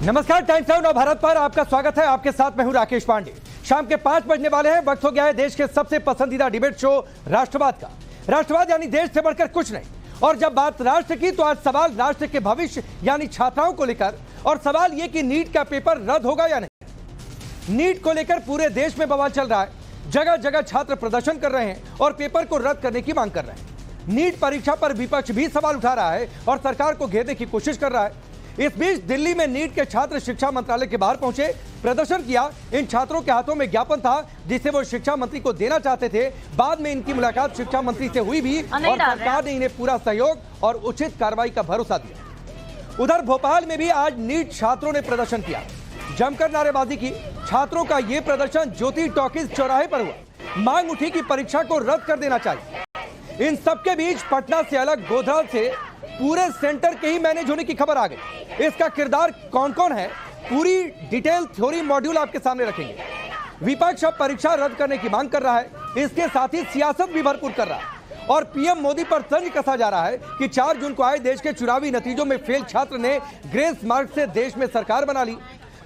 नमस्कार, times now Bharat पर आपका स्वागत है। आपके साथ मैं हूं राकेश पांडे। शाम के 5 बजने वाले हैं। वक्त हो गया है देश के सबसे पसंदीदा डिबेट शो राष्ट्रवाद का। राष्ट्रवाद यानी देश से बढ़कर कुछ नहीं। और जब बात राष्ट्र की तो आज सवाल राष्ट्र के भविष्य यानी छात्राओं को लेकर, और सवाल यह कि नीट का पेपर रद्द होगा या नहीं। नीट को लेकर पूरे देश में बवाल चल रहा है। जगह जगह छात्र प्रदर्शन कर रहे हैं और पेपर को रद्द करने की मांग कर रहे हैं। नीट परीक्षा पर विपक्ष भी सवाल उठा रहा है और सरकार को घेरने की कोशिश कर रहा है। इस बीच दिल्ली में नीट के छात्र शिक्षा मंत्रालय के बाहर पहुंचे, प्रदर्शन किया। इन छात्रों के हाथों में ज्ञापन था जिसे वो शिक्षा मंत्री को देना चाहते थे। बाद में इनकी मुलाकात शिक्षा मंत्री से हुई भी और सरकार ने इन्हें पूरा सहयोग और उचित कार्रवाई का भरोसा दिया। उधर भोपाल में भी आज नीट छात्रों ने प्रदर्शन किया, जमकर नारेबाजी की। छात्रों का यह प्रदर्शन ज्योति टॉकीज चौराहे पर हुआ। मांग उठी कि परीक्षा को रद्द कर देना चाहिए। इन सबके बीच पटना से अलग गोधरा से पूरे सेंटर के ही मैनेज होने की खबर आ गई। इसका किरदार कौन कौन है, पूरी डिटेल थ्योरी मॉड्यूल आपके सामने रखेंगे। विपक्ष अब परीक्षा रद्द करने की मांग कर रहा है, इसके साथ ही सियासत भी भरपूर कर रहा है और पीएम मोदी पर तंज कसा जा रहा है कि 4 जून को आए देश के चुनावी नतीजों में फेल छात्र ने ग्रेस मार्क से देश में सरकार बना ली।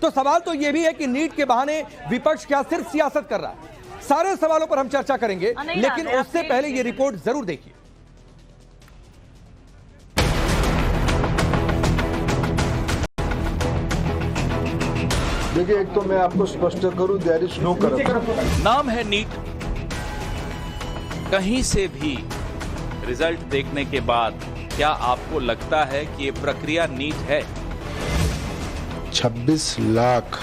तो सवाल तो यह भी है कि नीट के बहाने विपक्ष क्या सिर्फ सियासत कर रहा है। सारे सवालों पर हम चर्चा करेंगे, लेकिन उससे पहले यह रिपोर्ट जरूर देखिए। देखिए, एक तो मैं आपको स्पष्ट करूं, देयर इज नो करप्शन। नाम है नीट। कहीं से भी रिजल्ट देखने के बाद क्या आपको लगता है कि ये प्रक्रिया नीट है? 26 लाख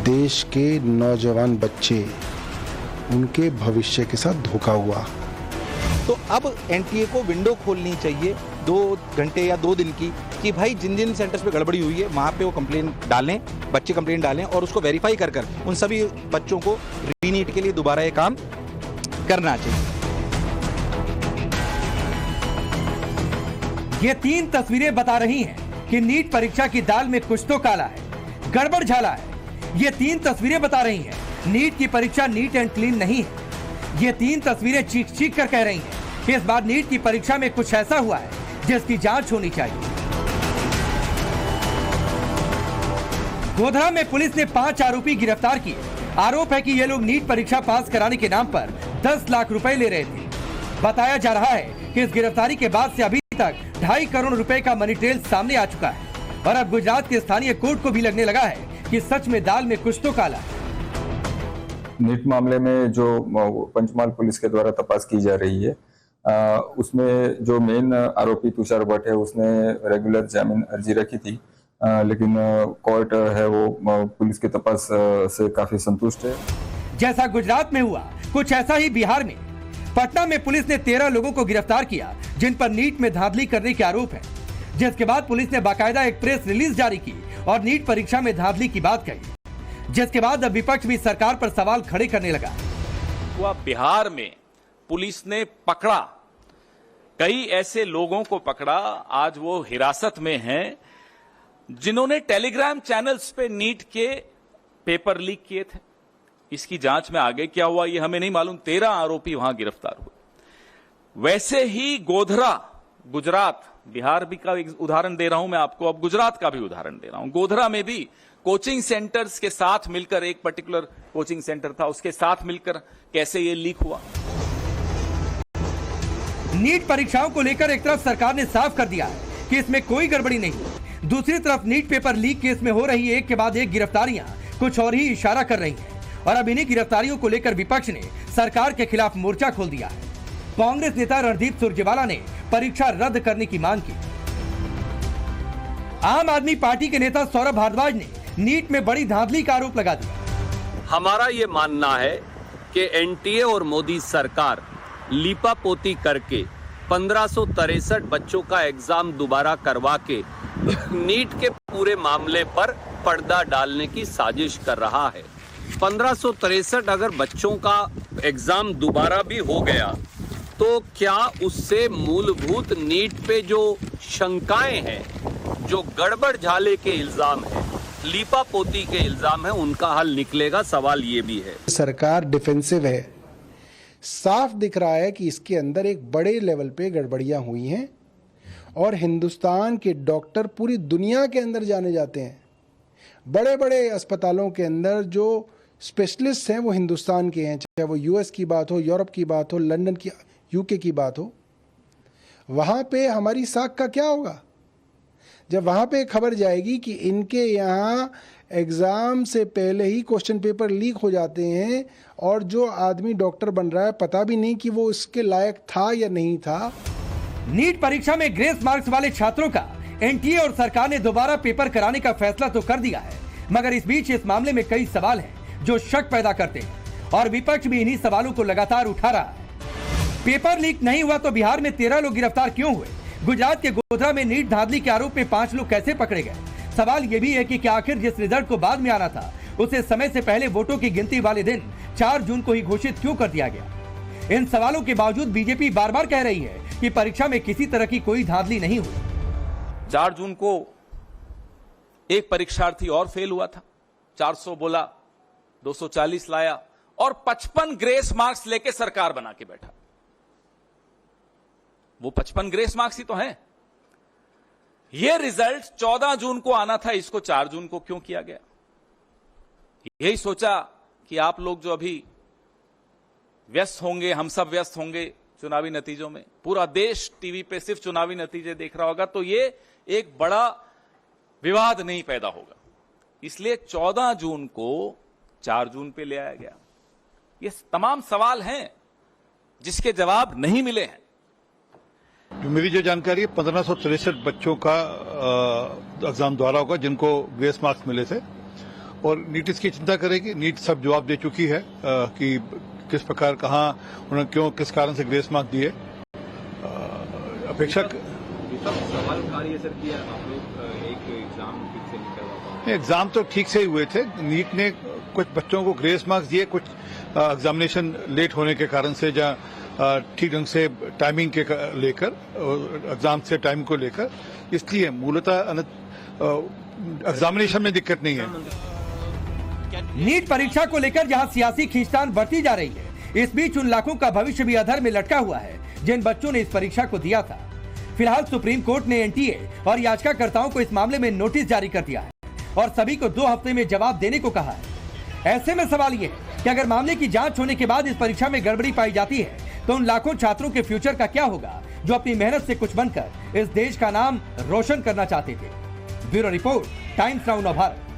देश के नौजवान बच्चे, उनके भविष्य के साथ धोखा हुआ। तो अब एनटीए को विंडो खोलनी चाहिए 2 घंटे या 2 दिन की, कि भाई जिन जिन सेंटर्स पे गड़बड़ी हुई है वहां पे वो कंप्लेन डालें, बच्चे कंप्लेन डालें और उसको वेरीफाई कर उन सभी बच्चों को रीनीट के लिए दोबारा ये काम करना चाहिए। ये 3 तस्वीरें बता रही हैं कि नीट परीक्षा की दाल में कुछ तो काला है, गड़बड़ झाला है। ये 3 तस्वीरें बता रही हैं नीट की परीक्षा नीट एंड क्लीन नहीं है। ये 3 तस्वीरें चीख चीख कर कह रही हैं कि इस बार नीट की परीक्षा में कुछ ऐसा हुआ है जिसकी जांच होनी चाहिए। गोधरा में पुलिस ने 5 आरोपी गिरफ्तार किए। आरोप है कि ये लोग नीट परीक्षा पास कराने के नाम पर 10 लाख रुपए ले रहे थे। बताया जा रहा है कि इस गिरफ्तारी के बाद से अभी तक 2.5 करोड़ रुपए का मनी ट्रेल सामने आ चुका है और अब गुजरात के स्थानीय कोर्ट को भी लगने लगा है कि सच में दाल में कुछ तो काला है। नीट मामले में जो पंचमहाल पुलिस के द्वारा तपास की जा रही है, उसमें जो मेन आरोपी तुषार भट्ट है, उसने रेगुलर जामीन अर्जी रखी थी, लेकिन कोर्ट है वो पुलिस के तपास से काफी संतुष्ट है। जैसा गुजरात में हुआ, कुछ ऐसा ही बिहार में। पटना में पुलिस ने 13 लोगों को गिरफ्तार किया जिन पर नीट में धांधली करने के आरोप है, जिसके बाद पुलिस ने बाकायदा एक प्रेस रिलीज जारी की और नीट परीक्षा में धांधली की बात कही, जिसके बाद अब विपक्ष भी सरकार पर सवाल खड़े करने लगा। वह बिहार में पुलिस ने पकड़ा, कई ऐसे लोगों को पकड़ा, आज वो हिरासत में हैं जिन्होंने टेलीग्राम चैनल्स पे नीट के पेपर लीक किए थे। इसकी जांच में आगे क्या हुआ ये हमें नहीं मालूम। 13 आरोपी वहां गिरफ्तार हुए। वैसे ही गोधरा, गुजरात, बिहार भी का एक उदाहरण दे रहा हूं मैं आपको, अब गुजरात का भी उदाहरण दे रहा हूं। गोधरा में भी कोचिंग सेंटर्स के साथ मिलकर, एक पर्टिकुलर कोचिंग सेंटर था, उसके साथ मिलकर कैसे ये लीक हुआ। नीट परीक्षाओं को लेकर एक तरफ सरकार ने साफ कर दिया है कि इसमें कोई गड़बड़ी नहीं। दूसरी तरफ नीट पेपर लीक केस में हो रही एक के बाद एक गिरफ्तारियां कुछ और ही इशारा कर रही हैं और अब इन्हीं गिरफ्तारियों को लेकर विपक्ष ने सरकार के खिलाफ मोर्चा खोल दिया है। कांग्रेस नेता रणदीप सुरजेवाला ने परीक्षा रद्द करने की मांग की। आम आदमी पार्टी के नेता सौरभ भारद्वाज ने नीट में बड़ी धांधली का आरोप लगा दिया। हमारा ये मानना है कि एनटीए और मोदी सरकार लीपापोती करके 1563 बच्चों का एग्जाम दोबारा करवा के नीट के पूरे मामले पर पर्दा डालने की साजिश कर रहा है। 1563 अगर बच्चों का एग्जाम दोबारा भी हो गया तो क्या उससे मूलभूत नीट पे जो शंकाएं हैं, जो गड़बड़ झाले के इल्जाम हैं, लीपापोती के इल्जाम हैं, उनका हल निकलेगा? सवाल ये भी है। सरकार डिफेंसिव है। साफ दिख रहा है कि इसके अंदर एक बड़े लेवल पे गड़बड़ियां हुई हैं और हिंदुस्तान के डॉक्टर पूरी दुनिया के अंदर जाने जाते हैं। बड़े बड़े अस्पतालों के अंदर जो स्पेशलिस्ट हैं वो हिंदुस्तान के हैं, चाहे वो यूएस की बात हो, यूरोप की बात हो, लंदन की, यूके की बात हो। वहाँ पे हमारी साख का क्या होगा जब वहाँ पे खबर जाएगी कि इनके यहाँ एग्ज़ाम से पहले ही क्वेश्चन पेपर लीक हो जाते हैं और जो आदमी डॉक्टर बन रहा है पता भी नहीं कि वो इसके लायक था या नहीं था। नीट परीक्षा में ग्रेस मार्क्स वाले छात्रों का एनटीए और सरकार ने दोबारा पेपर कराने का फैसला तो कर दिया है, मगर इस बीच इस मामले में कई सवाल हैं जो शक पैदा करते हैं और विपक्ष भी इन्हीं सवालों को लगातार उठा रहा है। पेपर लीक नहीं हुआ तो बिहार में 13 लोग गिरफ्तार क्यों हुए? गुजरात के गोधरा में नीट धांधली के आरोप में 5 लोग कैसे पकड़े गए? सवाल यह भी है कि क्या आखिर जिस रिजल्ट को बाद में आना था उसे समय से पहले वोटों की गिनती वाले दिन 4 जून को ही घोषित क्यों कर दिया गया? इन सवालों के बावजूद बीजेपी बार बार कह रही है कि परीक्षा में किसी तरह की कोई धांधली नहीं हुई। 4 जून को एक परीक्षार्थी और फेल हुआ था, 400 बोला, 240 लाया और 55 ग्रेस मार्क्स लेके सरकार बना के बैठा। वो 55 ग्रेस मार्क्स ही तो हैं। ये रिजल्ट 14 जून को आना था, इसको 4 जून को क्यों किया गया? यही सोचा कि आप लोग जो अभी व्यस्त होंगे, हम सब व्यस्त होंगे चुनावी नतीजों में, पूरा देश टीवी पे सिर्फ चुनावी नतीजे देख रहा होगा, तो ये एक बड़ा विवाद नहीं पैदा होगा, इसलिए 14 जून को 4 जून पे ले आया गया। ये तमाम सवाल हैं जिसके जवाब नहीं मिले हैं। जो मेरी जो जानकारी है 1563 बच्चों का एग्जाम द्वारा होगा जिनको ग्रेस मार्क्स मिले थे, और नीट इसकी चिंता करेगी। नीट सब जवाब दे चुकी है कि किस प्रकार, कहाँ उन्होंने क्यों, किस कारण से ग्रेस मार्क्स दिए। अपेक्षा सवाल उठा रही है सर कि आप लोग एक एग्जाम ठीक से नहीं करवा पाए। एग्जाम तो ठीक से ही हुए थे, नीट ने कुछ बच्चों को ग्रेस मार्क्स दिए, कुछ एग्जामिनेशन लेट होने के कारण से, जहाँ ठीक ढंग से टाइमिंग के लेकर, एग्जाम से टाइम को लेकर, इसलिए मूलतः एग्जामिनेशन में दिक्कत नहीं है। नीट परीक्षा को लेकर जहां सियासी खींचतान बढ़ती जा रही है, इस बीच उन लाखों का भविष्य भी अधर में लटका हुआ है जिन बच्चों ने इस परीक्षा को दिया था। फिलहाल सुप्रीम कोर्ट ने एनटीए और याचिकाकर्ताओं को इस मामले में नोटिस जारी कर दिया है और सभी को 2 हफ्ते में जवाब देने को कहा है। ऐसे में सवाल ये है कि अगर मामले की जांच होने के बाद इस परीक्षा में गड़बड़ी पाई जाती है तो उन लाखों छात्रों के फ्यूचर का क्या होगा जो अपनी मेहनत से कुछ बनकर इस देश का नाम रोशन करना चाहते थे। ब्यूरो रिपोर्ट, टाइम्स नाउ नव भारत।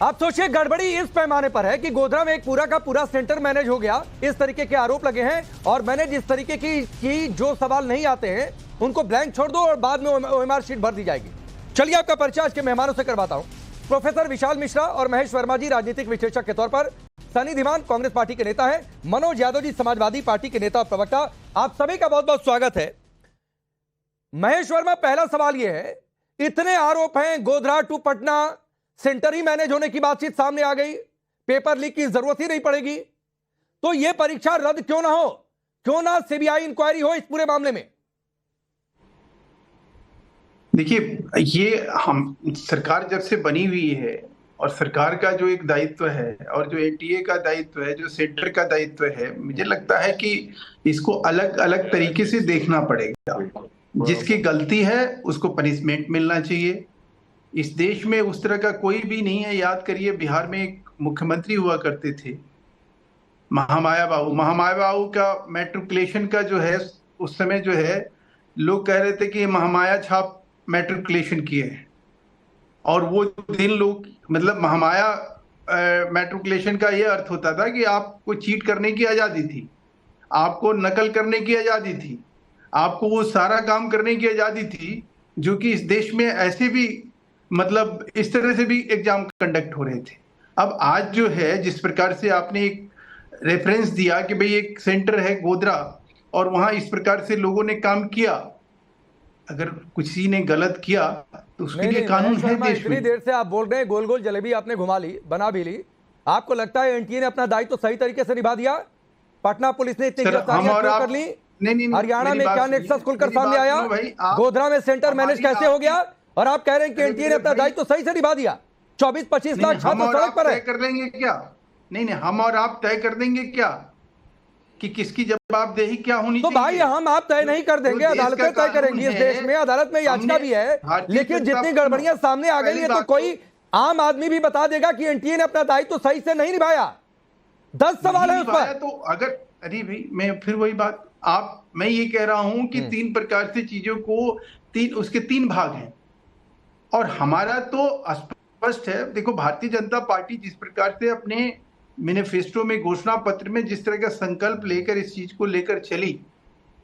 आप सोचिए, गड़बड़ी इस पैमाने पर है कि गोधरा में एक पूरा का पूरा सेंटर मैनेज हो गया, इस तरीके के आरोप लगे हैं और मैनेज इस तरीके की जो सवाल नहीं आते हैं उनको ब्लैंक छोड़ दो और बाद में ओएमआर शीट भर दी जाएगी। चलिए आपका परिचय आज के मेहमानों से करवाता हूं। प्रोफेसर विशाल मिश्रा और महेश वर्मा जी राजनीतिक विश्लेषक के तौर पर, सनी धीमान कांग्रेस पार्टी के नेता हैं, मनोज यादव जी समाजवादी पार्टी के नेता और प्रवक्ता। आप सभी का बहुत बहुत स्वागत है। महेश वर्मा, पहला सवाल यह है, इतने आरोप हैं, गोधरा टू पटना सेंटर ही मैनेज होने की बातचीत सामने आ गई, पेपर लीक की जरूरत ही नहीं पड़ेगी, तो यह परीक्षा रद्द क्यों ना हो? क्यों ना सीबीआई इंक्वायरी हो इस पूरे मामले में? देखिए, ये हम सरकार जब से बनी हुई है और सरकार का जो एक दायित्व है और जो एनटीए का दायित्व है, जो सेंटर का दायित्व है, मुझे लगता है कि इसको अलग अलग तरीके से देखना पड़ेगा। जिसकी गलती है उसको पनिशमेंट मिलना चाहिए। इस देश में उस तरह का कोई भी नहीं है। याद करिए, बिहार में एक मुख्यमंत्री हुआ करते थे, महामाया बाबू का मैट्रिकुलेशन का जो है, उस समय जो है लोग कह रहे थे कि महामाया छाप मैट्रिकुलेशन किए हैं, और वो दिन लोग, मतलब महामाया मैट्रिकुलेशन का ये अर्थ होता था कि आपको चीट करने की आज़ादी थी, आपको नकल करने की आज़ादी थी, आपको वो सारा काम करने की आज़ादी थी जो कि इस देश में ऐसे भी, मतलब इस तरह से भी एग्जाम कंडक्ट हो रहे थे। अब आज जो है, जिस प्रकार से आपने एक रेफरेंस दिया कि भाई एक सेंटर है गोधरा और वहां इस प्रकार से लोगों ने काम किया, अगर किसी ने गलत किया तो उसके लिए कानून है देश इतनी देर से आप बोल रहे हैं, गोल गोल जलेबी आपने घुमा ली, बना भी ली। आपको लगता है एनटीए ने अपना दायित्व तो सही तरीके से निभा दिया? पटना पुलिस ने इतनी गिरफ्तारियां कर ली, हरियाणा में क्या नेक्सस खुलकर सामने आया, गोधरा में सेंटर मैनेज कैसे हो गया, और आप कह रहे हैं कि एनटीए ने अपना दायित्व तो सही से निभा दिया? 24-25 लाख छात्र सड़क पर है। कर लेंगे क्या? नहीं, हम और आप तय कर देंगे क्या कि किसकी जवाबदेही क्या होनी तो चाहिए। भाई हम आप तय नहीं कर देंगे, अदालतें तय करेंगी। इस देश में अदालत में याचिका भी है, लेकिन जितनी गड़बड़ियां सामने आ गई है तो कोई आम आदमी भी बता देगा कि एनटीए ने अपना दायित्व सही से नहीं निभाया। 10 सवाल है उस पर। तो अगर अरे भाई मैं फिर वही बात मैं ये कह रहा हूं कि 3 प्रकार से चीजों को उसके 3 भाग हैं और हमारा तो स्पष्ट है। देखो भारतीय जनता पार्टी जिस प्रकार से अपने मैनिफेस्टो में, घोषणा पत्र में जिस तरह का संकल्प लेकर इस चीज को लेकर चली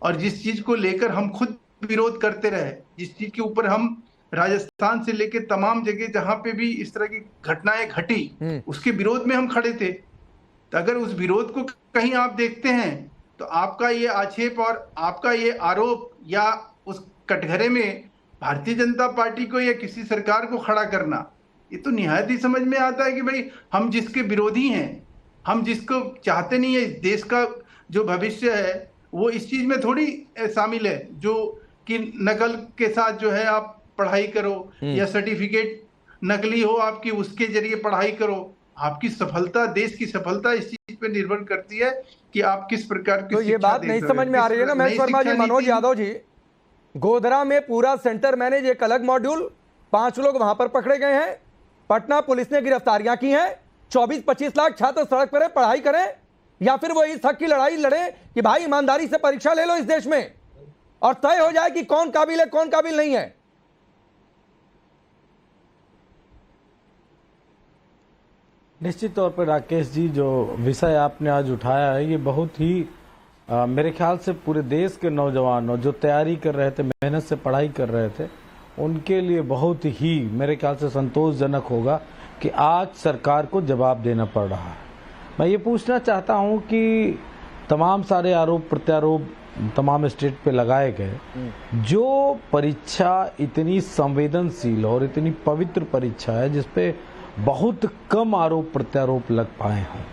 और जिस चीज को लेकर हम खुद विरोध करते रहे, जिस चीज के ऊपर हम राजस्थान से लेकर तमाम जगह जहां पे भी इस तरह की घटनाएं घटी उसके विरोध में हम खड़े थे। तो अगर उस विरोध को कहीं आप देखते हैं तो आपका ये आक्षेप और आपका ये आरोप या उस कटघरे में भारतीय जनता पार्टी को या किसी सरकार को खड़ा करना, ये तो निहायत ही समझ में आता है कि भाई हम जिसके विरोधी हैं, हम जिसको चाहते नहीं है, इस देश का जो भविष्य है वो इस चीज में थोड़ी शामिल है जो कि नकल के साथ जो है आप पढ़ाई करो या सर्टिफिकेट नकली हो आपकी, उसके जरिए पढ़ाई करो। आपकी सफलता, देश की सफलता इस चीज पे निर्भर करती है कि आप किस प्रकार की तो ये बात नहीं समझ में आ रही है ना महेश वर्मा जी, मनोज यादव जी। गोधरा में पूरा सेंटर मैनेज, एक अलग मॉड्यूल, 5 लोग वहां पर पकड़े गए हैं। पटना पुलिस ने गिरफ्तारियां की हैं। 24-25 लाख छात्र सड़क पर पढ़ाई करें या फिर वो इस हक की लड़ाई लड़े कि भाई ईमानदारी से परीक्षा ले लो इस देश में और तय हो जाए कि कौन काबिल है कौन काबिल नहीं है। निश्चित तौर पर राकेश जी, जो विषय आपने आज उठाया है ये बहुत ही मेरे ख्याल से पूरे देश के नौजवानों जो तैयारी कर रहे थे, मेहनत से पढ़ाई कर रहे थे, उनके लिए बहुत ही मेरे ख्याल से संतोषजनक होगा कि आज सरकार को जवाब देना पड़ रहा है। मैं ये पूछना चाहता हूं कि तमाम सारे आरोप प्रत्यारोप तमाम स्टेट पे लगाए गए, जो परीक्षा इतनी संवेदनशील और इतनी पवित्र परीक्षा है जिसपे बहुत कम आरोप प्रत्यारोप लग पाए हैं,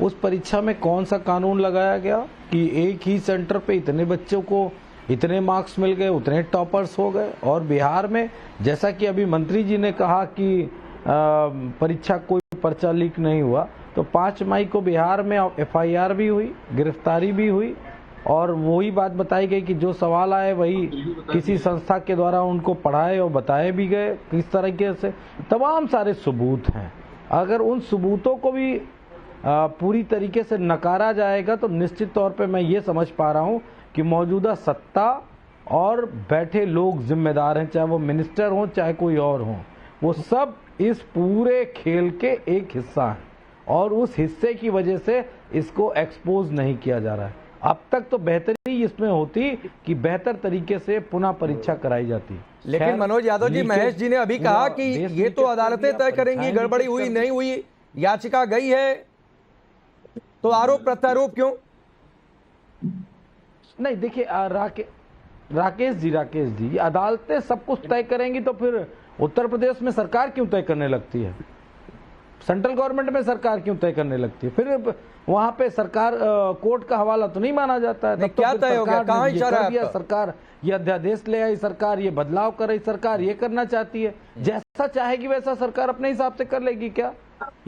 उस परीक्षा में कौन सा कानून लगाया गया कि एक ही सेंटर पे इतने बच्चों को इतने मार्क्स मिल गए, उतने टॉपर्स हो गए। और बिहार में जैसा कि अभी मंत्री जी ने कहा कि परीक्षा कोई पर्चा लीक नहीं हुआ, तो 5 मई को बिहार में FIR भी हुई, गिरफ्तारी भी हुई और वही बात बताई गई कि जो सवाल आए वही किसी संस्था के द्वारा उनको पढ़ाए और बताए भी गए किस तरीके से। तमाम सारे सबूत हैं। अगर उन सबूतों को भी पूरी तरीके से नकारा जाएगा तो निश्चित तौर पे मैं ये समझ पा रहा हूँ कि मौजूदा सत्ता और बैठे लोग जिम्मेदार हैं, चाहे वो मिनिस्टर हों चाहे कोई और हो, वो सब इस पूरे खेल के एक हिस्सा हैं और उस हिस्से की वजह से इसको एक्सपोज नहीं किया जा रहा है। अब तक तो बेहतरी इसमें होती कि बेहतर तरीके से पुनः परीक्षा कराई जाती। लेकिन मनोज यादव जी, महेश जी ने अभी कहा कि ये तो अदालतें तय करेंगी, गड़बड़ी हुई नहीं हुई, याचिका गई है, तो आरोप प्रत्यारोप क्यों नहीं? देखिए राकेश जी, अदालतें सब कुछ तय करेंगी तो फिर उत्तर प्रदेश में सरकार क्यों तय करने लगती है? सेंट्रल गवर्नमेंट में सरकार क्यों तय करने लगती है? फिर वहां पे सरकार कोर्ट का हवाला तो नहीं माना जाता है। तब क्या तय हो गया? कहां इशारा है? सरकार ये अध्यादेश ले आई, सरकार ये बदलाव कर रही, सरकार ये करना चाहती है, जैसा चाहेगी वैसा सरकार अपने हिसाब से कर लेगी क्या?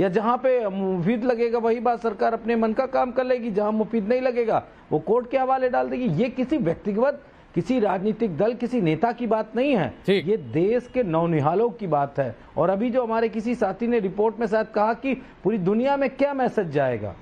या जहां पे मुफीद लगेगा वही बात सरकार अपने मन का काम कर लेगी, जहां मुफीद नहीं लगेगा वो कोर्ट के हवाले डाल देगी। ये किसी व्यक्तिगत, किसी राजनीतिक दल, किसी नेता की बात नहीं है, ये देश के नौनिहालों की बात है। और अभी जो हमारे किसी साथी ने रिपोर्ट में शायद कहा कि पूरी दुनिया में क्या मैसेज जाएगा,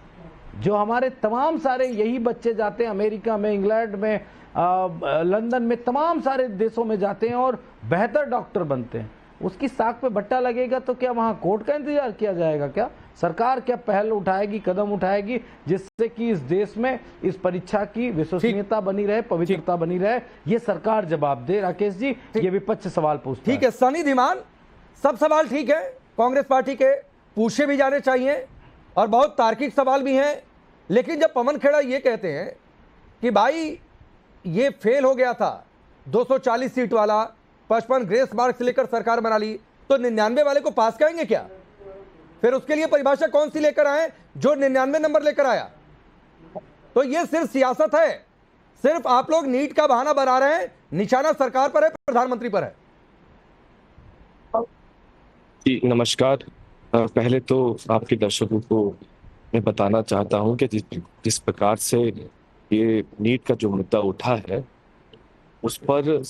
जो हमारे तमाम सारे यही बच्चे जाते हैं अमेरिका में, इंग्लैंड में, लंदन में, तमाम सारे देशों में जाते हैं और बेहतर डॉक्टर बनते हैं, उसकी साख पे बट्टा लगेगा तो क्या वहां कोर्ट का इंतजार किया जाएगा? क्या सरकार क्या पहल उठाएगी, कदम उठाएगी जिससे कि इस देश में इस परीक्षा की विश्वसनीयता बनी रहे, पवित्रता बनी रहे? ये सरकार जवाब दे। राकेश जी, ये विपक्ष सवाल पूछता है। ठीक है सनी धीमान, सब सवाल ठीक है, कांग्रेस पार्टी के पूछे भी जाने चाहिए और बहुत तार्किक सवाल भी हैं, लेकिन जब पवन खेड़ा ये कहते हैं कि भाई ये फेल हो गया था, 240 सीट वाला 55 ग्रेस मार्क्स लेकर सरकार बना ली, तो 99 वाले को पास करेंगे क्या? फिर उसके लिए परिभाषा कौन सी लेकर आए जो 99 नंबर लेकर आया? तो ये सिर्फ सियासत है, सिर्फ आप लोग नीट का बहाना बना रहे हैं, निशाना सरकार पर है, प्रधानमंत्री पर है। जी नमस्कार। पहले तो आपके दर्शकों को मैं बताना चाहता हूं कि जिस प्रकार से ये नीट का जो मुद्दा उठा है उस पर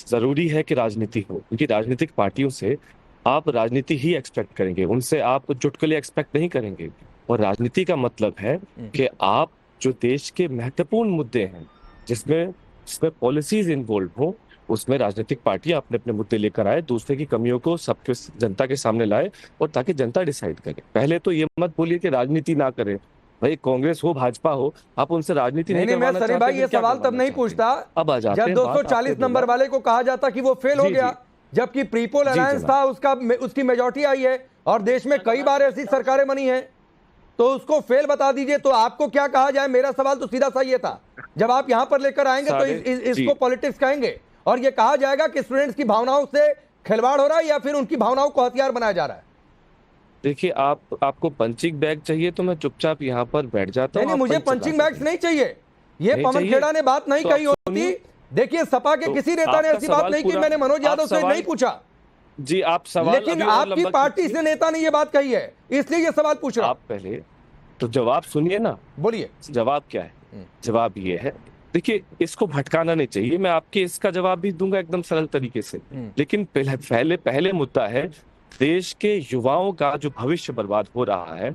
जरूरी है कि राजनीति हो, क्योंकि राजनीतिक पार्टियों से आप राजनीति ही एक्सपेक्ट करेंगे, उनसे आप चुटकुले एक्सपेक्ट नहीं करेंगे। और राजनीति का मतलब है कि आप जो देश के महत्वपूर्ण मुद्दे हैं जिसमें जिसमें पॉलिसीज इन्वॉल्व हो, उसमें राजनीतिक पार्टियां अपने अपने मुद्दे लेकर आए, दूसरे की कमियों को सबके जनता के सामने लाए और ताकि जनता डिसाइड करे। पहले तो ये मत बोलिए कि राजनीति ना करे, भाई कांग्रेस हो भाजपा हो, आप उनसे राजनीति नहीं मैं सनी भाई ये सवाल तब नहीं पूछता अब आ जाते जब 240 नंबर वाले को कहा जाता कि वो फेल हो गया, जबकि प्रीपोल अलायंस था उसकी मेजॉरिटी आई है और देश में कई बार ऐसी सरकारें बनी हैं, तो उसको फेल बता दीजिए तो आपको क्या कहा जाए। मेरा सवाल तो सीधा सा ये था, जब आप यहां पर लेकर आएंगे तो इसको पॉलिटिक्स कहेंगे और ये कहा जाएगा कि स्टूडेंट्स की भावनाओं से खिलवाड़ हो रहा है या फिर उनकी भावनाओं को हथियार बनाया जा रहा है। देखिए आपको पंचिंग बैग चाहिए तो मैं चुपचाप यहाँ पर बैठ जाता हूँ। नहीं, मुझे पंचिंग बैग्स नहीं चाहिए, ये पवन खेड़ा ने बात नहीं कही होती। देखिए सपा के किसी नेता ने ऐसी बात नहीं की, मैंने मनोज यादव से नहीं पूछा जी, आप सवाल, लेकिन आपकी पार्टी से नेता ने ये बात कही है, इसलिए ये सवाल पूछ रहा हूं। आप पहले तो जवाब सुनिए ना। बोलिए जवाब क्या है। जवाब ये है, देखिए इसको भटकाना नहीं चाहिए, मैं आपके इसका जवाब भी दूंगा एकदम सरल तरीके से, लेकिन पहले मुद्दा है देश के युवाओं का जो भविष्य बर्बाद हो रहा है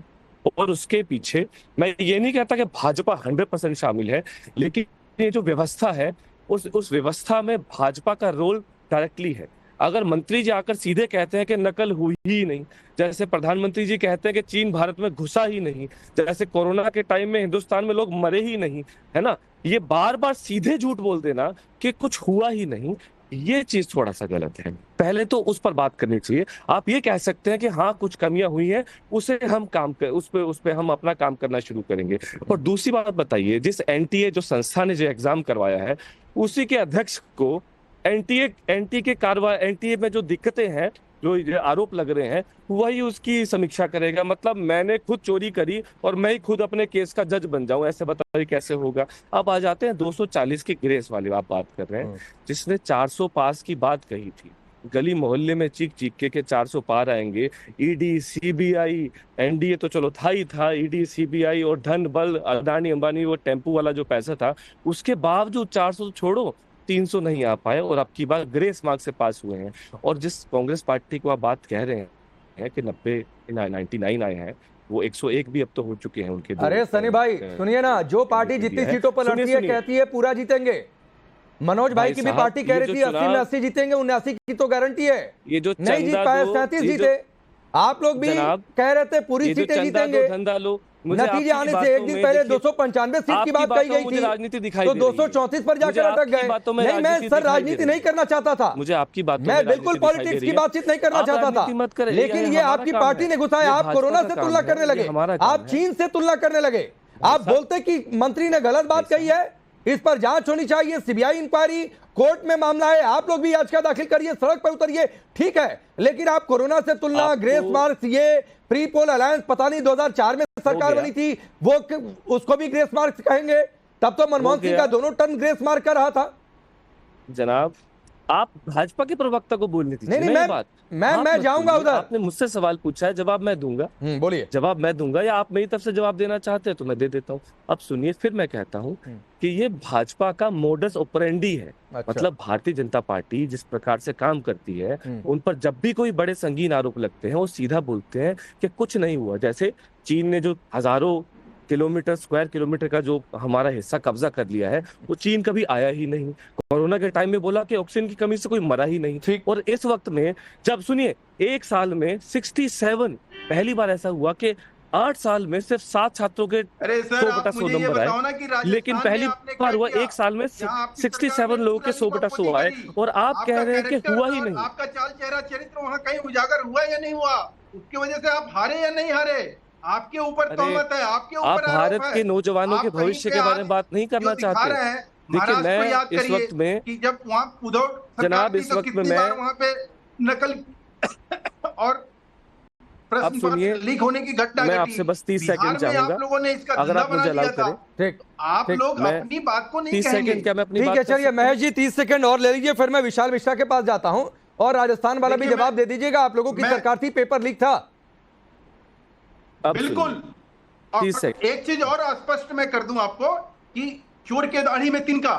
और उसके पीछे मैं ये नहीं कहता कि भाजपा 100% शामिल है, लेकिन ये जो व्यवस्था है उस व्यवस्था में भाजपा का रोल डायरेक्टली है। अगर मंत्री जी आकर सीधे कहते हैं कि नकल हुई ही नहीं, जैसे प्रधानमंत्री जी कहते हैं कि चीन भारत में घुसा ही नहीं, जैसे कोरोना के टाइम में हिंदुस्तान में लोग मरे ही नहीं, है ना, ये बार बार सीधे झूठ बोल देना कि कुछ हुआ ही नहीं, ये चीज थोड़ा सा गलत है। पहले तो उस पर बात करनी चाहिए। आप ये कह सकते हैं कि हाँ कुछ कमियां हुई हैं, उसे हम उस पे हम अपना काम करना शुरू करेंगे। और दूसरी बात बताइए, जिस एनटीए जो संस्था ने जो एग्जाम करवाया है उसी के अध्यक्ष को एनटीए में जो दिक्कतें हैं, जो आरोप लग रहे हैं, वही उसकी समीक्षा करेगा। मतलब मैंने खुद चोरी करी और मैं ही खुद अपने केस का जज बन जाऊं, ऐसे बताइए कैसे होगा। अब आ जाते हैं 240 की ग्रेस वाली आप बात कर रहे हैं, जिसने 400 पास की बात कही थी, गली मोहल्ले में चीख के 400 पार आएंगे। ईडी सीबीआई एनडीए तो चलो था ही था, ईडी सीबीआई और धन बल अदानी अंबानी वो टेम्पू वाला जो पैसा था, उसके बावजूद 400 छोड़ो 300 नहीं आ पाए और आपकी बात ग्रेस मार्क से पास हुए हैं। और जिस कांग्रेस पार्टी को आप बात कह रहे हैं कि 99 आए हैं, वो 101 भी अब तो हो चुके हैं उनके। अरे सनी भाई सुनिए ना, जो पार्टी जितनी सीटों पर लड़ती है कहती है पूरा जीतेंगे। मनोज भाई की भी पार्टी कह रही थी 80 में 80 जीतेंगे, 79 की तो गारंटी है, ये जो नहीं जीत पाए 37 जीते। आप लोग भी कह रहे थे पूरी सीटें जीतेंगे, नतीजे आने से एक दिन पहले 295 सीट की बात कही गई थी, राजनीति दिखाई तो 234 पर जाकर अटक गए। नहीं, मैं सर राजनीति नहीं करना चाहता था, मुझे आपकी बात, मैं बिल्कुल पॉलिटिक्स की बातचीत नहीं करना चाहता था, लेकिन ये आपकी पार्टी ने घुसाया। आप कोरोना से तुलना करने लगे, आप चीन से तुलना करने लगे, आप बोलते कि मंत्री ने गलत बात कही है, इस पर जांच होनी चाहिए, सीबीआई इंक्वायरी, कोर्ट में मामला है, आप लोग भी याचिका दाखिल करिए, सड़क पर उतरिए, ठीक है, लेकिन आप कोरोना से तुलना, ग्रेस मार्क्स, ये प्री पोल अलायंस पता नहीं 2004 में सरकार बनी थी, वो उसको भी ग्रेस मार्क्स कहेंगे? तब तो मनमोहन सिंह का दोनों टर्म ग्रेस मार्क कर रहा था। जनाब आप भाजपा के प्रवक्ता को बोलने दीजिए। नहीं, मैं जाऊंगा उधर। आपने मुझसे सवाल पूछा है, जवाब मैं दूंगा। बोलिए। जवाब मैं दूंगा या आप मेरी तरफ से जवाब देना चाहते हैं तो मैं दे देता हूँ। अब सुनिए, फिर मैं कहता हूँ कि ये भाजपा का मोडस ऑपरेंडी है। मतलब भारतीय जनता पार्टी जिस प्रकार से काम करती है, उन पर जब भी कोई बड़े संगीन आरोप लगते हैं वो सीधा बोलते हैं कि कुछ नहीं हुआ। जैसे चीन ने जो हजारों स्क्वायर किलोमीटर का जो हमारा हिस्सा कब्जा कर लिया है, वो चीन कभी आया ही नहीं। कोरोना के टाइम में बोला कि ऑक्सीजन की कमी से कोई मरा ही नहीं। और इस वक्त में जब सुनिए, एक साल में 67, पहली बार ऐसा हुआ कि 8 साल में सिर्फ 7 छात्रों के 100/100 नंबर आए, लेकिन पहली बार हुआ एक साल में 67 लोगों के 100/100 आए, और आप कह रहे हैं कि हुआ ही नहीं। आपका चाल चेहरा चरित्र वहाँ कहीं उजागर हुआ या नहीं हुआ, उसकी वजह से आप हारे या नहीं हारे, आपके ऊपर तहमत है, आपके ऊपर आप भारत के नौजवानों के भविष्य के बारे में बात नहीं करना चाहते। देखिए मैं इस वक्त में कि जब वहाँ उद्धव जनाब इस वक्त में मैं वहाँ पे नकल और आप सुनिए, लीक होने की घटना मैं आपसे बस 30 सेकंड चाहूंगा, आप लोगों ने इसका अगर आप मुझे अलाउ करें। ठीक, आप लोग अपनी बात को नहीं 30 सेकंड क्या मैं अपनी ठीक है, चलिए महेश जी 30 सेकंड और ले लीजिए, फिर मैं विशाल मिश्रा के पास जाता हूं और राजस्थान वाला भी जवाब दे दीजिएगा। आप लोगों की सरकार थी, पेपर लीक था। बिल्कुल 30 सेकंड। एक चीज और स्पष्ट मैं कर दूं आपको कि चोर के दाढ़ी में तिनका,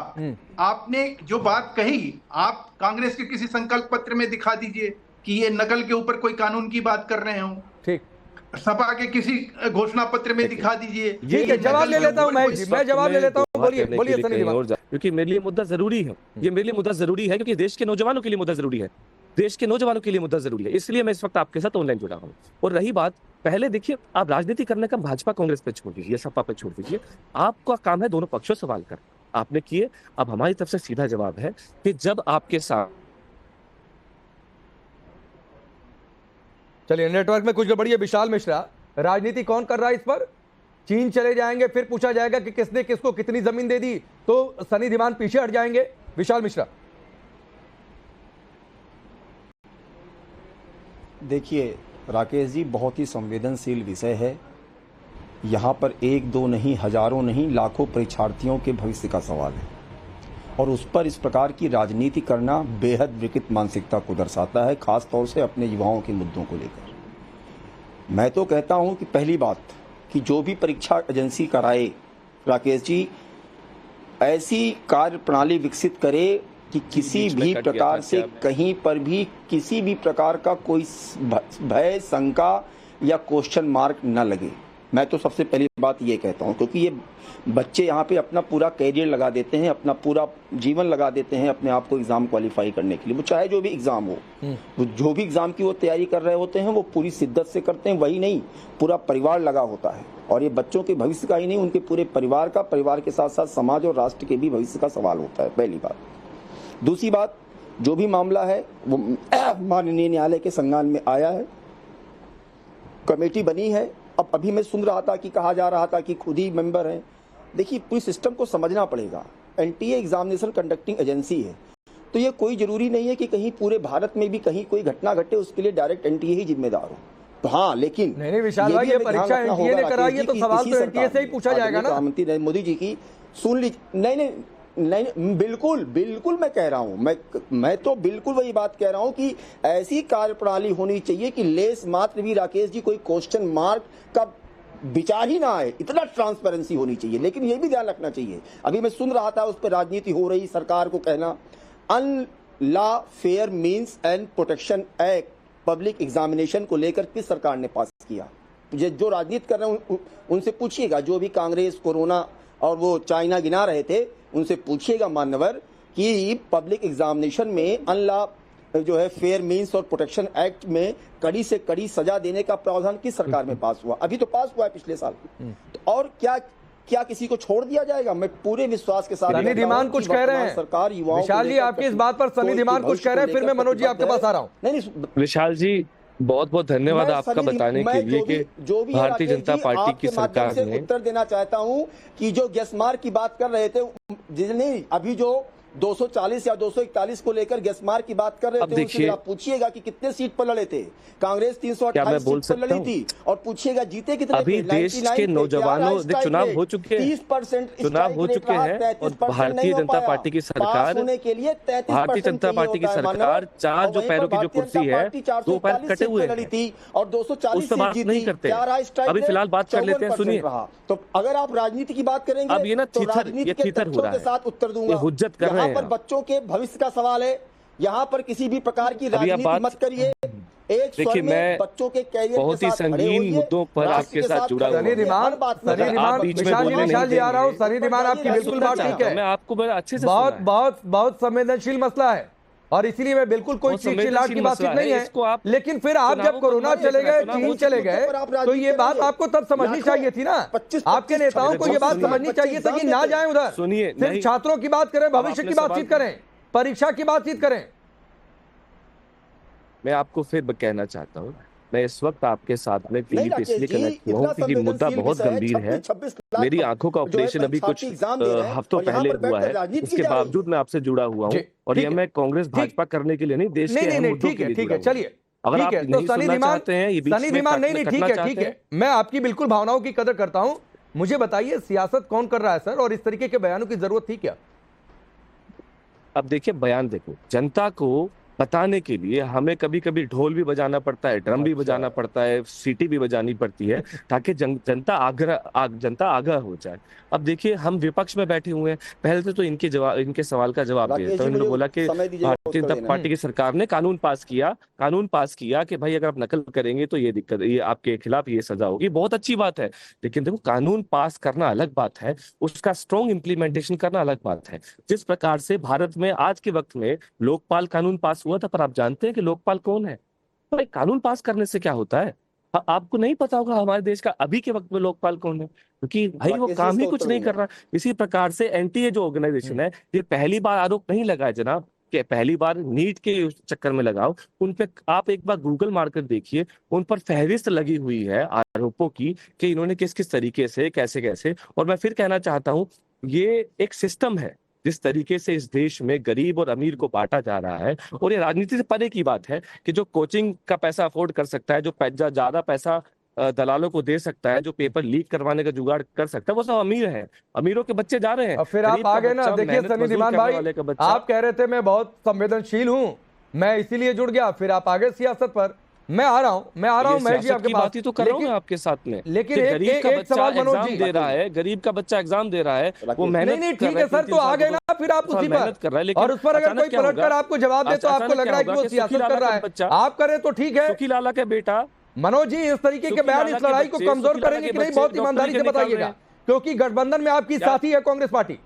आपने जो बात कही, आप कांग्रेस के किसी संकल्प पत्र में दिखा दीजिए कि ये नकल के ऊपर कोई कानून की बात कर रहे हो। ठीक, सपा के किसी घोषणा पत्र में दिखा दीजिए। ठीक है, जवाब ले लेता हूं महेश जी, मैं जवाब ले लेता हूं। बोलिए बोलिए सनी दीवान। क्योंकि मेरे लिए मुद्दा जरूरी है, ये मेरे लिए मुद्दा जरूरी है, क्योंकि देश के नौजवानों के लिए मुद्दा जरूरी है, देश के नौजवानों के लिए मुद्दा जरूरी है, इसलिए मैं इस वक्त आपके साथ ऑनलाइन जुड़ा हूँ। और रही बात, पहले देखिए, आप राजनीति करने का भाजपा कांग्रेस पे छोड़ दीजिए, सपा पे छोड़ दीजिए, आपका काम है दोनों पक्षों से सवाल कर, आपने किए। अब हमारी तरफ से सीधा जवाब है कि जब आपके साथ, चलिए नेटवर्क में कुछ गड़बड़ी है। विशाल मिश्रा, राजनीति कौन कर रहा है इस पर? चीन चले जाएंगे, फिर पूछा जाएगा कि किसने किसको कितनी जमीन दे दी, तो सनी दीवान पीछे हट जाएंगे। विशाल मिश्रा, देखिए राकेश जी, बहुत ही संवेदनशील विषय है। यहाँ पर एक दो नहीं, हजारों नहीं, लाखों परीक्षार्थियों के भविष्य का सवाल है, और उस पर इस प्रकार की राजनीति करना बेहद विकृत मानसिकता को दर्शाता है, खास तौर से अपने युवाओं के मुद्दों को लेकर। मैं तो कहता हूँ कि पहली बात कि जो भी परीक्षा एजेंसी कराए, राकेश जी, ऐसी कार्य प्रणाली विकसित करे कि किसी भी प्रकार से कहीं पर भी किसी भी प्रकार का कोई भय, शंका या क्वेश्चन मार्क न लगे। मैं तो सबसे पहली बात ये कहता हूँ, क्योंकि ये बच्चे यहाँ पे अपना पूरा कैरियर लगा देते हैं, अपना पूरा जीवन लगा देते हैं अपने आप को एग्जाम क्वालिफाई करने के लिए। वो चाहे जो भी एग्जाम हो, वो जो भी एग्जाम की वो तैयारी कर रहे होते हैं, वो पूरी शिद्दत से करते हैं। वही नहीं, पूरा परिवार लगा होता है, और ये बच्चों के भविष्य का ही नहीं, उनके पूरे परिवार का, परिवार के साथ साथ समाज और राष्ट्र के भी भविष्य का सवाल होता है, पहली बात। दूसरी बात, जो भी मामला है वो माननीय न्यायालय के संज्ञान में आया है, कमेटी बनी है। अब अभी मैं सुन रहा था कि कहा जा रहा था कि खुद ही मेंबर हैं। देखिए, पूरी सिस्टम को समझना पड़ेगा। एनटीए एग्जामिनेशन कंडक्टिंग एजेंसी है, तो ये कोई जरूरी नहीं है कि कहीं पूरे भारत में भी कहीं कोई घटना घटे उसके लिए डायरेक्ट एनटीए ही जिम्मेदार हो। तो हाँ, लेकिन नहीं विशाल भाई, ये परीक्षा एनटीए ने कराई है तो सवाल तो एनटीए से ही पूछा जाएगा ना। प्रधानमंत्री नरेंद्र मोदी जी की सुन लीजिए। नहीं, बिल्कुल बिल्कुल मैं कह रहा हूं, मैं तो बिल्कुल वही बात कह रहा हूं कि ऐसी कार्यप्रणाली होनी चाहिए कि लेस मात्र भी, राकेश जी, कोई क्वेश्चन मार्क का विचार ही ना आए, इतना ट्रांसपेरेंसी होनी चाहिए। लेकिन ये भी ध्यान रखना चाहिए, अभी मैं सुन रहा था उस पर राजनीति हो रही, सरकार को कहना unfair means and protection act public examination को लेकर किस सरकार ने पास किया। जो राजनीति कर रहे हैं उनसे पूछिएगा, जो भी कांग्रेस कोरोना और वो चाइना गिना रहे थे, उनसे पूछिएगा मान्यवर कि पब्लिक एग्जामिनेशन में अनलॉ जो है फेयर मीन्स और प्रोटेक्शन एक्ट में कड़ी से कड़ी सजा देने का प्रावधान किस सरकार में पास हुआ? अभी तो पास हुआ है पिछले साल। तो और क्या किसी को छोड़ दिया जाएगा? मैं पूरे विश्वास के साथ सनी दीवान कुछ कह रहे हैं, सरकार युवाओं, विशाल जी आपकी इस बात पर सनी दीवान कुछ कह रहे हैं, फिर मैं मनोज जी आपके पास आ रहा हूँ। नहीं, विशाल जी बहुत बहुत धन्यवाद आपका बताने के लिए कि भारतीय जनता पार्टी की सरकार ने उत्तर देना चाहता हूं कि जो गैस मार्क की बात कर रहे थे, नहीं, अभी जो 240 या 241 को लेकर गैस मार्क की बात कर रहे थे, उनसे आप पूछिएगा कि कितने सीट पर लड़े थे। कांग्रेस 328 सीट पर लड़ी थी, और पूछिएगा जीते कितने? अभी देश के नौजवानों, चुनाव हो चुके हैं, 30% चुनाव हो चुके हैं, और भारतीय जनता पार्टी की सरकार, भारतीय जनता पार्टी की सरकार 4 जो पैरों की जो कुर्सी है, 2 पैर कटे हुए हैं, और 240 उस पर बात नहीं करते। अभी फिलहाल बात कर लेते हैं, सुनिए। तो अगर आप राजनीति की बात करेंगे, अब ये ना थीथर हो रहा है, साथ उत्तर दूंगा, हुज्जत कर रहे हैं। यहाँ पर बच्चों के भविष्य का सवाल है, यहाँ पर किसी भी प्रकार की राजनीति मत करिए। एक देखिए, मैं बच्चों के कैरियर बहुत ही संगीन मुद्दों पर आपके साथ जुड़ा हुआ हूं। सनी दीवान विशाल जी आ रहा हूँ। सनी दीवान आपकी बिल्कुल बात ठीक है, मैं आपको बड़ा अच्छे से बहुत संवेदनशील मसला है, और इसीलिए मैं बिल्कुल कोई चिल्लाट की बातचीत नहीं है। लेकिन फिर आप जब कोरोना चले गए, चीन चले गए, तो ये बात आपको तब समझनी चाहिए थी ना। आपके नेताओं को ये बात समझनी चाहिए थी कि ना जाएं उधर, सुनिए, सिर्फ छात्रों की बात करें, भविष्य की बातचीत करें, परीक्षा की बातचीत करें। मैं आपको फिर कहना चाहता हूँ, मैं इस वक्त आपके साथ में टीवी पे इसलिए कनेक्ट हुआ हूँ क्योंकि मुद्दा बहुत गंभीर है। मेरी आंखों का ऑपरेशन अभी कुछ हफ्तों पहले हुआ है, उसके बावजूद मैं आपसे जुड़ा हुआ हूँ, और यह मैं कांग्रेस भाजपा करने के लिए नहीं, देश के अहम मुद्दों के लिए। ठीक है, चलिए, अगर आप नहीं सुनना चाहते हैं, सनी दीवान, नहीं, ठीक है, मैं आपकी बिल्कुल भावनाओं की कदर करता हूँ। मुझे बताइए, सियासत कौन कर रहा है सर, और इस तरीके के बयानों की जरूरत थी क्या? अब देखिए, बयान देखो, जनता को बताने के लिए हमें कभी कभी ढोल भी बजाना पड़ता है, ड्रम भी बजाना पड़ता है, सीटी भी बजानी पड़ती है, ताकि जनता आगाह हो जाए। अब देखिए, हम विपक्ष में बैठे हुए हैं, पहले तो इनके सवाल का जवाब दे देता हूं। इन्होंने बोला कि भारतीय जनता पार्टी की सरकार ने कानून पास किया कि भाई अगर आप नकल करेंगे तो ये दिक्कत, ये आपके खिलाफ ये सजा होगी। बहुत अच्छी बात है, लेकिन देखो, कानून पास करना अलग बात है, उसका स्ट्रॉन्ग इम्प्लीमेंटेशन करना अलग बात है। जिस प्रकार से भारत में आज के वक्त में लोकपाल कानून पास हुआ था, पर आप जानते हैं कि लोकपाल कौन है? तो भाई, कानून पास करने से क्या होता है? आपको नहीं पता होगा हमारे देश का अभी के वक्त में लोकपाल कौन है, क्योंकि भाई वो काम ही कुछ नहीं कर रहा। इसी प्रकार से एनटीए जो ऑर्गेनाइजेशन है, ये पहली बार आरोप नहीं लगाए जनाब, कि पहली बार नीट के चक्कर में लगाओ। उन पे आप एक बार गूगल मारकर देखिए, उन पर फहरिस्त लगी हुई है आरोपों की कि इन्होंने किस किस तरीके से, कैसे कैसे। और मैं फिर कहना चाहता हूं, ये एक सिस्टम है जिस तरीके से इस देश में गरीब और अमीर को बांटा जा रहा है। और ये राजनीति से परे की बात है कि जो कोचिंग का पैसा अफोर्ड कर सकता है, जो ज्यादा पैसा दलालों को दे सकता है, जो पेपर लीक करवाने का जुगाड़ कर सकता है, वो सब अमीर है। अमीरों के बच्चे जा रहे हैं। और फिर आप आगे ना देखिए सनी धीमान भाई, आप कह रहे थे मैं बहुत संवेदनशील हूं, मैं इसीलिए जुड़ गया। फिर आप आगे सियासत पर, मैं आ रहा हूं मैं जी आपके बात ही तो कर रहा हूं आपके साथ में। लेकिन एक सवाल मनोज जी दे रहा है, गरीब का बच्चा एग्जाम दे रहा है, वो मेहनत नहीं ठीक है सर, तो आ गए ना फिर आप उसी पर कर रहे हैं, और उस पर अगर कोई पलट कर आपको जवाब दे तो आपको लग रहा है कि वो सियासत कर रहा है। आप करें तो ठीक है। सुखी लाला का बेटा मनोज जी, इस तरीके के बयान इस लड़ाई को कमजोर करेंगे कि नहीं, बहुत ईमानदारी से बताइएगा, क्योंकि गठबंधन में आपकी साथी है कांग्रेस पार्टी।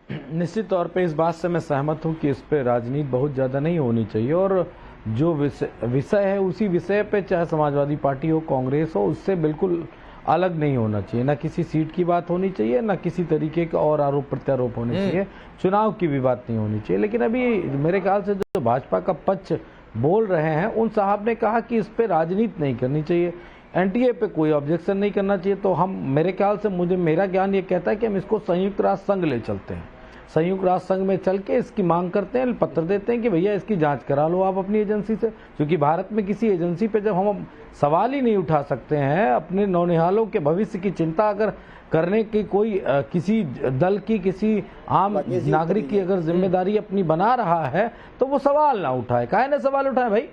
निश्चित तौर पे इस बात से मैं सहमत हूं कि इस पे राजनीति बहुत ज्यादा नहीं होनी चाहिए, और जो विषय है उसी विषय पे, चाहे समाजवादी पार्टी हो, कांग्रेस हो, उससे बिल्कुल अलग नहीं होना चाहिए। ना किसी सीट की बात होनी चाहिए, ना किसी तरीके का और आरोप प्रत्यारोप होने चाहिए, चुनाव की भी बात नहीं होनी चाहिए। लेकिन अभी मेरे ख्याल से जो भाजपा का पक्ष बोल रहे हैं, उन साहब ने कहा कि इस पे राजनीति नहीं करनी चाहिए, एनटीए पे कोई ऑब्जेक्शन नहीं करना चाहिए। तो हम, मेरे ख्याल से, मेरा ज्ञान ये कहता है कि हम इसको संयुक्त राष्ट्र संघ ले चलते हैं, संयुक्त राष्ट्र संघ में चल के इसकी मांग करते हैं, पत्र देते हैं कि भैया इसकी जांच करा लो आप अपनी एजेंसी से। क्योंकि भारत में किसी एजेंसी पे जब हम सवाल ही नहीं उठा सकते हैं, अपने नौनिहालों के भविष्य की चिंता अगर करने की कोई किसी दल की, किसी आम नागरिक की अगर जिम्मेदारी अपनी बना रहा है, तो वो सवाल ना उठाए। काहे ना सवाल उठाए भाई?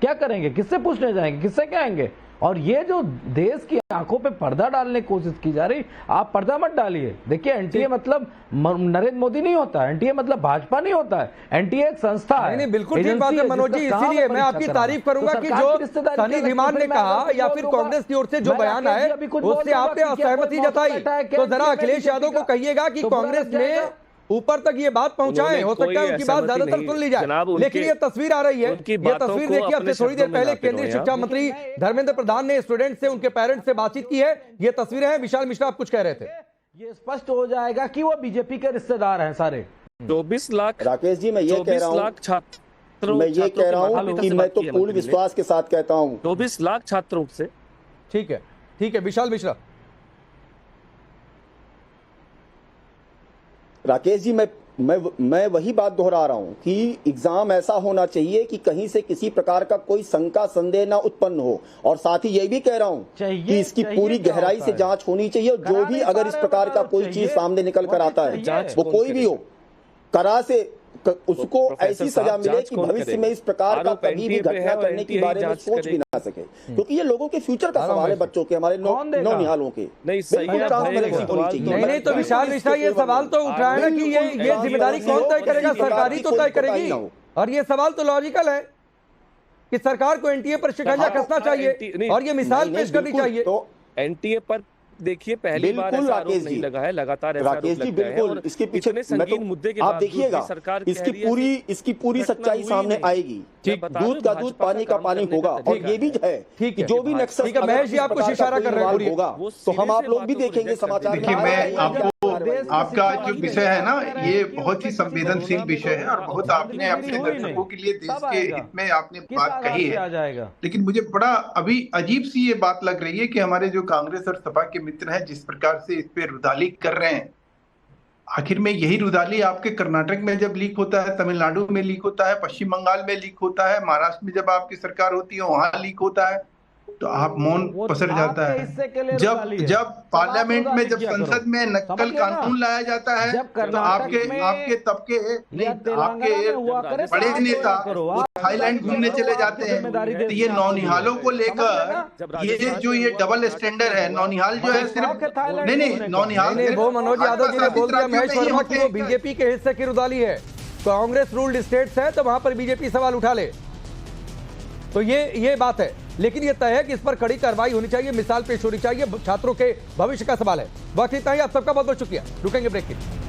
क्या करेंगे? किससे पूछने जाएंगे? किससे कहेंगे? और ये जो देश की आंखों पे पर्दा डालने की कोशिश की जा रही, आप पर्दा मत डालिए। देखिए, एनटीए मतलब नरेंद्र मोदी नहीं होता, एनटीए मतलब भाजपा नहीं होता है, एनटीए एक संस्था है। नहीं, बिल्कुल ठीक बात है मनोज जी, इसीलिए मैं आपकी तारीफ करूंगा कि जो सनी धीमान ने कहा या फिर कांग्रेस की ओर से जो बयान आए उससे आपने असहमति जताई, तो जरा अखिलेश यादव को कहिएगा कि कांग्रेस में ऊपर तक ये बात पहुंचाएं, हो सकता है उनकी बात ज्यादातर सुन ली जाए। लेकिन ये तस्वीर आ रही है, ये तस्वीर देखिए, अब से थोड़ी देर पहले केंद्रीय शिक्षा मंत्री धर्मेंद्र प्रधान ने स्टूडेंट से, उनके पेरेंट्स से बातचीत की है। ये तस्वीरें हैं। विशाल मिश्रा, आप कुछ कह रहे थे। ये स्पष्ट हो जाएगा कि वो बीजेपी के रिश्तेदार हैं सारे। 24 लाख राकेश जी, मैं ये कह रहा हूँ, मैं ये कह रहा हूँ कि मैं तो पूर्ण विश्वास के साथ कहता हूँ 24 लाख छात्रों से। ठीक है विशाल मिश्रा। राकेश जी, मैं वही बात दोहरा रहा हूं कि एग्जाम ऐसा होना चाहिए कि कहीं से किसी प्रकार का कोई शंका संदेह ना उत्पन्न हो, और साथ ही ये भी कह रहा हूं कि इसकी पूरी गहराई से जांच होनी चाहिए, और जो भी अगर इस प्रकार का कोई चीज सामने निकल कर आता है, वो कोई भी हो, करा से उसको ऐसी सजा मिले कि भविष्य में इस प्रकार का कभी भी घटना करने के बारे में सोच भी ना सके, क्योंकि ये लोगों के फ्यूचर का सवाल है, बच्चों के, हमारे नौनिहालों के। नहीं तो विशाल मिश्रा, ये सवाल तो उठाया ना कि ये जिम्मेदारी कौन तय करेगा? सरकारी तो तय करेगी। और ये सवाल तो लॉजिकल है कि सरकार को एनटीए पर शिकंजा कसना चाहिए और ये मिसाल पेश करनी चाहिए। तो एनटीए पर देखिए, पहली बार ऐसा आरोप नहीं लगा है, लगातार ऐसा आरोप लगता है। बिल्कुल, इसके पीछे संगीन मुद्दे के आप देखिएगा, इसकी पूरी सच्चाई सामने आएगी। दूध का दूध, पानी का पानी होगा, और ये भी है कि जो भी नक्सल महेश जी आप कुछ इशारा कर रहे होगा, तो हम आप लोग भी देखेंगे समाचार में। देखिए, मैं आपको, आपका जो विषय है ना, ये बहुत ही संवेदनशील विषय है, और बहुत आपने अपने दर्शकों के लिए, देश के हित में आपने बात कही है। लेकिन मुझे बड़ा अभी अजीब सी ये बात लग रही है कि हमारे जो कांग्रेस और सपा के मित्र हैं, जिस प्रकार से इस पे रुदाली कर रहे हैं, आखिर में यही रुदाली आपके कर्नाटक में जब लीक होता है, तमिलनाडु में लीक होता है, पश्चिम बंगाल में लीक होता है, महाराष्ट्र में जब आपकी सरकार होती है वहां लीक होता है, तो आप मौन पसर जाता है। जब पार्लियामेंट में, जब संसद में नक्सल कानून लाया जाता है तो आपके तबके आपके बड़े नेता थाईलैंड घूमने चले जाते हैं। तो ये नौनिहालों को लेकर ये डबल स्टैंडर्ड है। नौनिहाल जो है सिर्फ नहीं नौनिहाल वो मनोज यादव जी ने बोल दिया महेश वर्मा की वो बीजेपी के हिस्से की रुदाली है। कांग्रेस रूल्ड स्टेट्स है तो वहां पर बीजेपी सवाल उठा ले, तो ये बात है। लेकिन ये तय है कि इस पर कड़ी कार्रवाई होनी चाहिए, मिसाल पेश होनी चाहिए। छात्रों के भविष्य का सवाल है। वक्त इतना ही, आप सबका बहुत बहुत शुक्रिया। रुकेंगे ब्रेक के लिए।